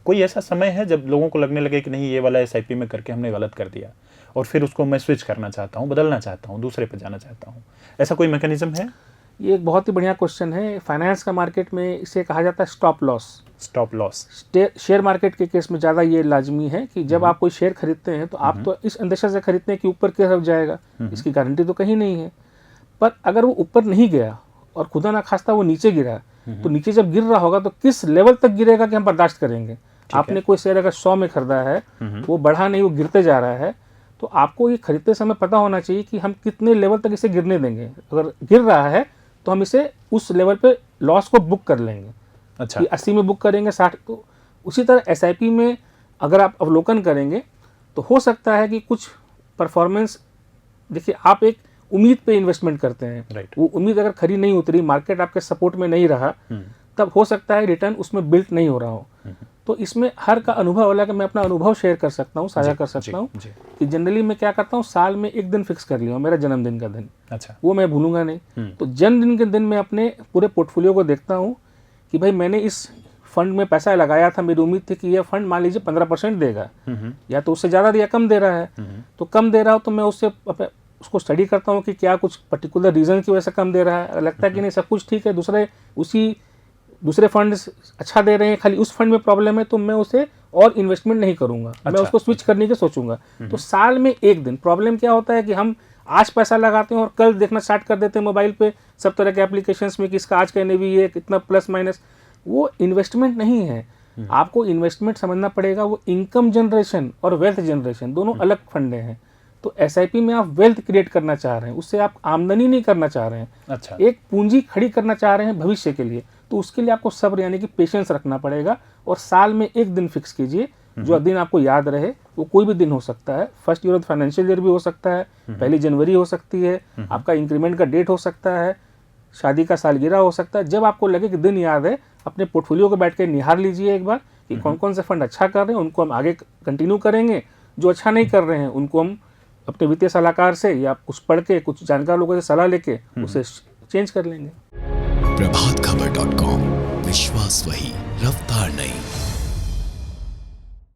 कोई ऐसा समय है जब लोगों को लगने लगे कि नहीं ये वाला SIP में करके हमने गलत कर दिया और फिर उसको मैं स्विच करना चाहता हूँ, बदलना चाहता हूँ, दूसरे पे जाना चाहता हूँ, ऐसा कोई मैकेनिज्म है? ये एक बहुत ही बढ़िया क्वेश्चन है। फाइनेंस का मार्केट में इसे कहा जाता है stop loss. Stop loss share market के केस में ज़्यादा ये लाजमी है कि जब आप कोई शेयर खरीदते हैं तो आप तो इस अंदेशा से खरीदते हैं कि ऊपर की तरफ जाएगा, इसकी गारंटी तो कहीं नहीं है। पर अगर वो ऊपर नहीं गया और खुदा ना खास्ता वो नीचे गिरा, तो नीचे जब गिर रहा होगा तो किस लेवल तक गिरेगा कि हम बर्दाश्त करेंगे। आपने कोई शेयर अगर 100 में खरीदा है, वो बढ़ा नहीं, वो गिरते जा रहा है, तो आपको ये खरीदते समय पता होना चाहिए कि हम कितने लेवल तक इसे गिरने देंगे। अगर गिर रहा है तो हम इसे उस लेवल पे लॉस को बुक कर लेंगे। अच्छा, 80 में बुक करेंगे, 60। तो उसी तरह SIP में अगर आप अवलोकन करेंगे तो हो सकता है कि कुछ परफॉर्मेंस, देखिए आप एक उम्मीद पे इन्वेस्टमेंट करते हैं, वो उम्मीद अगर खरी नहीं उतरी, मार्केट आपके सपोर्ट में नहीं रहा, तब हो सकता है रिटर्न उसमें बिल्ट नहीं हो रहा हो। तो इसमें हर का अनुभव अलग है। मैं अपना अनुभव शेयर कर सकता हूँ, साझा कर सकता हूँ कि जनरली मैं क्या करता हूँ, साल में एक दिन फिक्स कर लिया हूँ, मेरा जन्मदिन का दिन। अच्छा, वो मैं भूलूंगा नहीं। तो जन्मदिन के दिन मैं अपने पूरे पोर्टफोलियो को देखता हूँ कि भाई मैंने इस फंड में पैसा लगाया था, मेरी उम्मीद थी कि यह फंड मान लीजिए 15% देगा, या तो उससे ज़्यादा दिया, कम दे रहा है। तो कम दे रहा हो तो मैं उसको स्टडी करता हूँ कि क्या कुछ पर्टिकुलर रीज़न की वजह से कम दे रहा है। लगता है कि नहीं सब कुछ ठीक है, दूसरे फंड अच्छा दे रहे हैं, खाली उस फंड में प्रॉब्लम है, तो मैं उसे और इन्वेस्टमेंट नहीं करूंगा। मैं उसको स्विच करने की सोचूंगा। तो साल में एक दिन, प्रॉब्लम क्या होता है कि हम आज पैसा लगाते हैं और कल देखना स्टार्ट कर देते हैं मोबाइल पे सब तरह के एप्लीकेशंस में कि इसका आज का NAV ये कितना प्लस माइनस। वो इन्वेस्टमेंट नहीं है। आपको इन्वेस्टमेंट समझना पड़ेगा, वो इनकम जनरेशन और वेल्थ जनरेशन दोनों अलग फंडे हैं। तो SIP में आप वेल्थ क्रिएट करना चाह रहे हैं, उससे आप आमदनी नहीं करना चाह रहे हैं। अच्छा, एक पूंजी खड़ी करना चाह रहे हैं भविष्य के लिए। तो उसके लिए आपको सब्र यानी कि पेशेंस रखना पड़ेगा, और साल में एक दिन फिक्स कीजिए जो दिन आपको याद रहे। वो कोई भी दिन हो सकता है, first year of financial year भी हो सकता है, 1 जनवरी हो सकती है, आपका इंक्रीमेंट का डेट हो सकता है, शादी का सालगिरह हो सकता है। जब आपको लगे कि दिन याद है, अपने पोर्टफोलियो को बैठ के निहार लीजिए एक बार कि कौन कौन से फंड अच्छा कर रहे हैं, उनको हम आगे कंटिन्यू करेंगे। जो अच्छा नहीं कर रहे हैं उनको हम अपने वित्तीय सलाहकार से या कुछ पढ़ के, कुछ जानकार लोगों से सलाह लेके उसे चेंज कर लेंगे। प्रभातखबर.com, विश्वास वही, रफ्तार नहीं।